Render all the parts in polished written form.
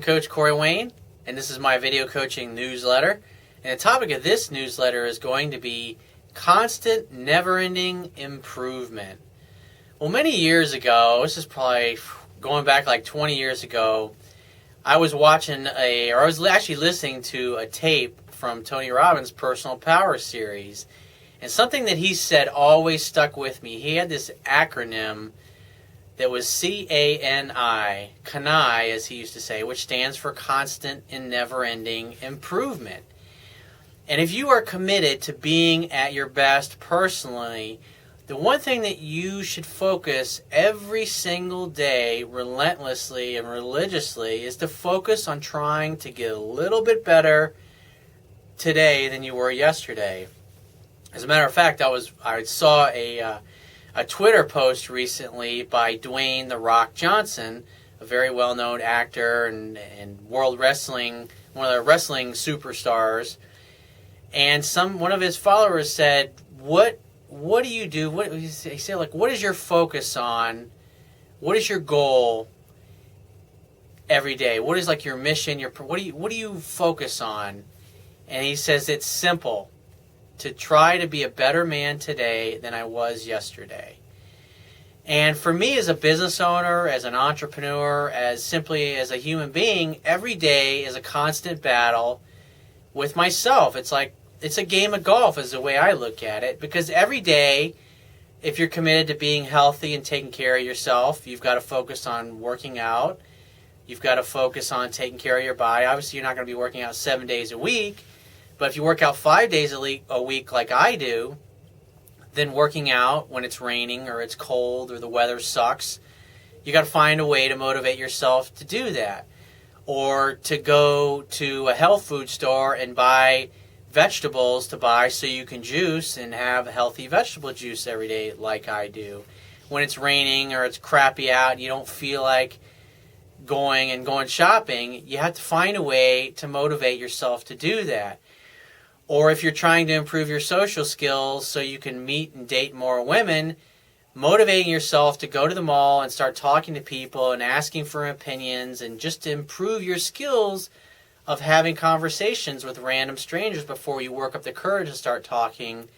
Coach Corey Wayne, and this is my video coaching newsletter. And the topic of this newsletter is going to be constant, never-ending improvement. Well, many years ago, this is probably going back like 20 years ago, I was actually listening to a tape from Tony Robbins' Personal Power series. And something that he said always stuck with me. He had this acronym that was CANI, CANI as he used to say, which stands for constant and never-ending improvement. And if you are committed to being at your best personally, the one thing that you should focus every single day, relentlessly and religiously, is to focus on trying to get a little bit better today than you were yesterday. As a matter of fact, I saw a Twitter post recently by Dwayne "The Rock" Johnson, a very well-known actor and world wrestling, one of the wrestling superstars. And one of his followers said, "What do you do?" He said, like, what is your focus on? What is your goal every day? What is like your mission? What do you focus on? And he says it's simple. To try to be a better man today than I was yesterday. And for me as a business owner, as an entrepreneur, as simply as a human being, every day is a constant battle with myself. It's a game of golf is the way I look at it. Because every day, if you're committed to being healthy and taking care of yourself, you've got to focus on working out. You've got to focus on taking care of your body. Obviously, you're not going to be working out 7 days a week. But if you work out 5 days a week like I do, then working out when it's raining or it's cold or the weather sucks, you got to find a way to motivate yourself to do that. Or to go to a health food store and buy vegetables to buy so you can juice and have healthy vegetable juice every day like I do. When it's raining or it's crappy out, you don't feel like going shopping, you have to find a way to motivate yourself to do that. Or if you're trying to improve your social skills so you can meet and date more women, motivating yourself to go to the mall and start talking to people and asking for opinions and just to improve your skills of having conversations with random strangers before you work up the courage to start talking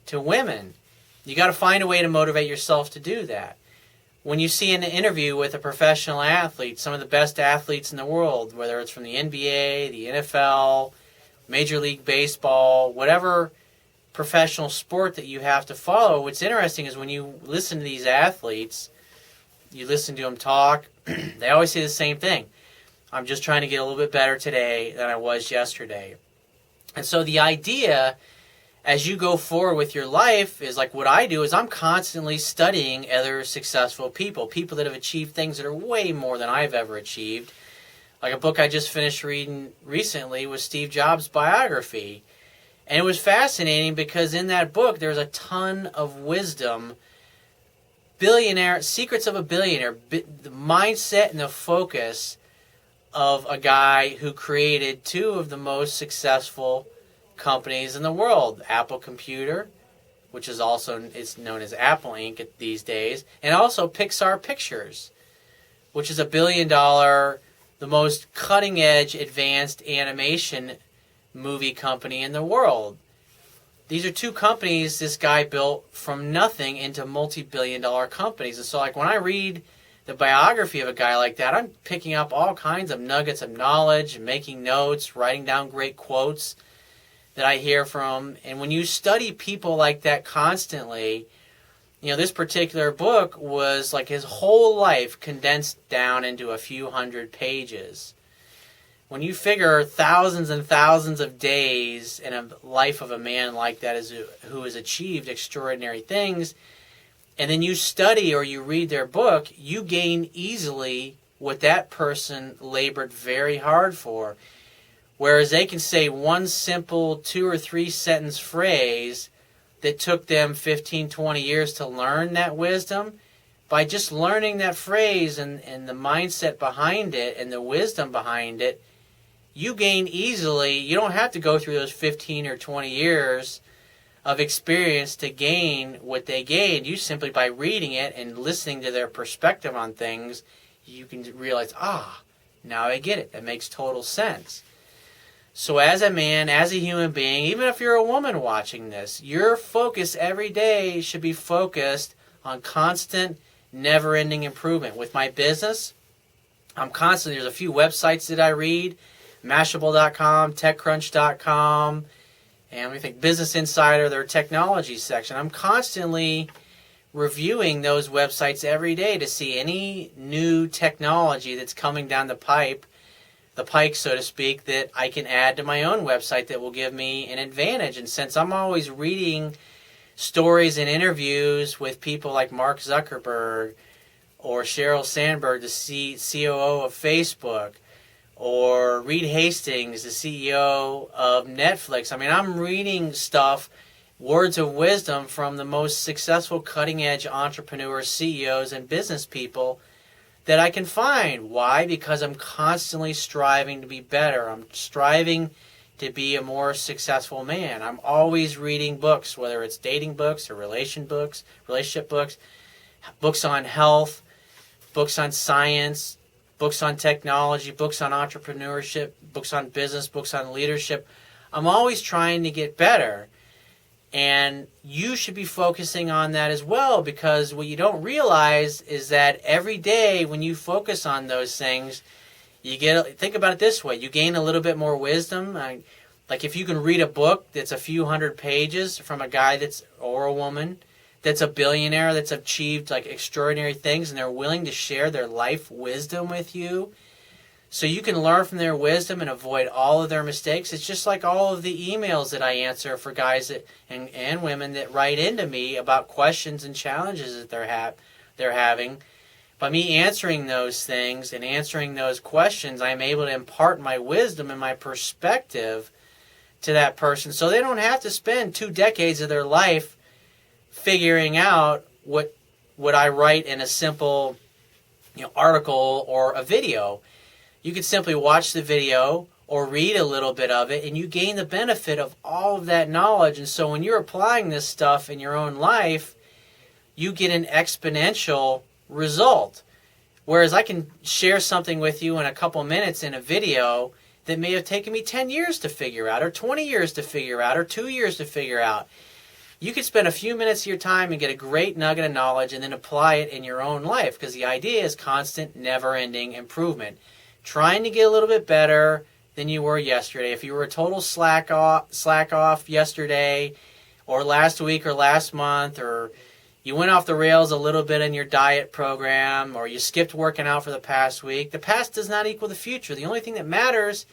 to women. You got to find a way to motivate yourself to do that. When you see an interview with a professional athlete, some of the best athletes in the world, whether it's from the NBA, the NFL, Major League Baseball, whatever professional sport that you have to follow, what's interesting is when you listen to these athletes, you listen to them talk, they always say the same thing. I'm just trying to get a little bit better today than I was yesterday. And so the idea as you go forward with your life is like what I do is I'm constantly studying other successful people that have achieved things that are way more than I've ever achieved. Like a book I just finished reading recently was Steve Jobs' biography. And it was fascinating because in that book there's a ton of wisdom, secrets of a billionaire, the mindset and the focus of a guy who created two of the most successful companies in the world. Apple Computer, which is known as Apple Inc. these days, and also Pixar Pictures, which is $1 billion, the most cutting-edge, advanced animation movie company in the world. These are two companies this guy built from nothing into multi-billion-dollar companies. And so like when I read the biography of a guy like that, I'm picking up all kinds of nuggets of knowledge, making notes, writing down great quotes that I hear from. And when you study people like that constantly, this particular book was like his whole life condensed down into a few hundred pages. When you figure thousands and thousands of days in a life of a man like that who has achieved extraordinary things, and then you study or you read their book, you gain easily what that person labored very hard for. Whereas they can say one simple 2 or 3 sentence phrase that took them 15, 20 years to learn that wisdom, by just learning that phrase and the mindset behind it and the wisdom behind it, you gain easily. You don't have to go through those 15 or 20 years of experience to gain what they gained. You simply, by reading it and listening to their perspective on things, you can realize, Now I get it. That makes total sense. So as a man, as a human being, even if you're a woman watching this, your focus every day should be focused on constant, never-ending improvement. With my business, I'm constantly, there's a few websites that I read, Mashable.com, TechCrunch.com, and we think Business Insider, their technology section. I'm constantly reviewing those websites every day to see any new technology that's coming down the pike, so to speak, that I can add to my own website that will give me an advantage. And since I'm always reading stories and interviews with people like Mark Zuckerberg or Sheryl Sandberg, the COO of Facebook, or Reed Hastings, the CEO of Netflix. I mean, I'm reading stuff, words of wisdom from the most successful cutting-edge entrepreneurs, CEOs, and business people that I can find. Why? Because I'm constantly striving to be better. I'm striving to be a more successful man. I'm always reading books, whether it's dating books or relationship books, books on health, books on science, books on technology, books on entrepreneurship, books on business, books on leadership. I'm always trying to get better. And you should be focusing on that as well, because what you don't realize is that every day when you focus on those things, think about it this way, you gain a little bit more wisdom. Like if you can read a book that's a few hundred pages from a guy or a woman that's a billionaire, that's achieved like extraordinary things, and they're willing to share their life wisdom with you, so you can learn from their wisdom and avoid all of their mistakes. It's just like all of the emails that I answer for guys and women that write into me about questions and challenges that they're having. By me answering those things and answering those questions, I'm able to impart my wisdom and my perspective to that person, so they don't have to spend 2 decades of their life figuring out what I write in a simple article or a video. You can simply watch the video or read a little bit of it, and you gain the benefit of all of that knowledge. And so when you're applying this stuff in your own life, you get an exponential result. Whereas I can share something with you in a couple minutes in a video that may have taken me 10 years to figure out, or 20 years to figure out, or 2 years to figure out. You could spend a few minutes of your time and get a great nugget of knowledge and then apply it in your own life, because the idea is constant, never-ending improvement. Trying to get a little bit better than you were yesterday. If you were a total slack off yesterday or last week or last month, or you went off the rails a little bit in your diet program, or you skipped working out for the past week, the past does not equal the future. The only thing that matters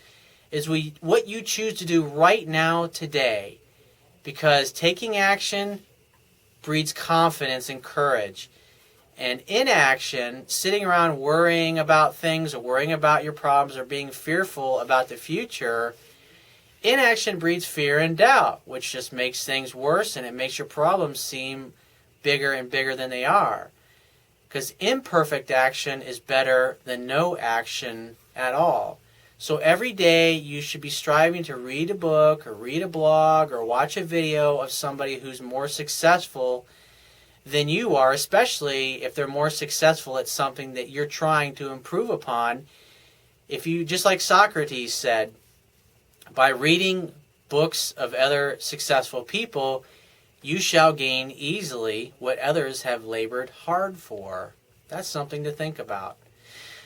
is what you choose to do right now, today. Because taking action breeds confidence and courage. And inaction, sitting around worrying about things or worrying about your problems or being fearful about the future, inaction breeds fear and doubt, which just makes things worse, and it makes your problems seem bigger and bigger than they are. Because imperfect action is better than no action at all. So every day you should be striving to read a book or read a blog or watch a video of somebody who's more successful than you are, especially if they're more successful at something that you're trying to improve upon. If you, just like Socrates said, by reading books of other successful people, you shall gain easily what others have labored hard for. That's something to think about.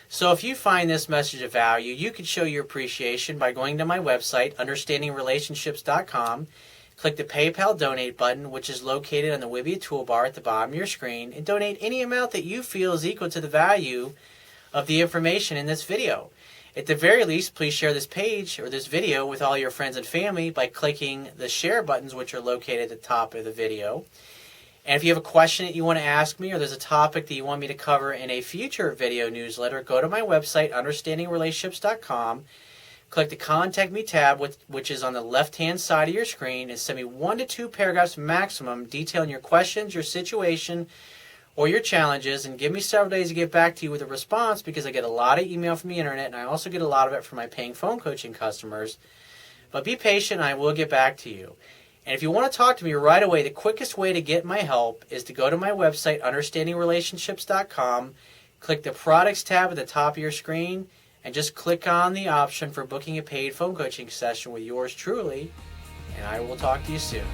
So if you find this message of value, you can show your appreciation by going to my website, understandingrelationships.com. Click the PayPal donate button, which is located on the Wibiya toolbar at the bottom of your screen, and donate any amount that you feel is equal to the value of the information in this video. At the very least, please share this page or this video with all your friends and family by clicking the share buttons, which are located at the top of the video. And if you have a question that you want to ask me, or there's a topic that you want me to cover in a future video newsletter, go to my website, understandingrelationships.com. Click the Contact Me tab, which is on the left-hand side of your screen, and send me 1 to 2 paragraphs maximum detailing your questions, your situation, or your challenges, and give me several days to get back to you with a response, because I get a lot of email from the internet, and I also get a lot of it from my paying phone coaching customers. But be patient, I will get back to you. And if you want to talk to me right away, the quickest way to get my help is to go to my website, understandingrelationships.com, click the Products tab at the top of your screen, and just click on the option for booking a paid phone coaching session with yours truly, and I will talk to you soon.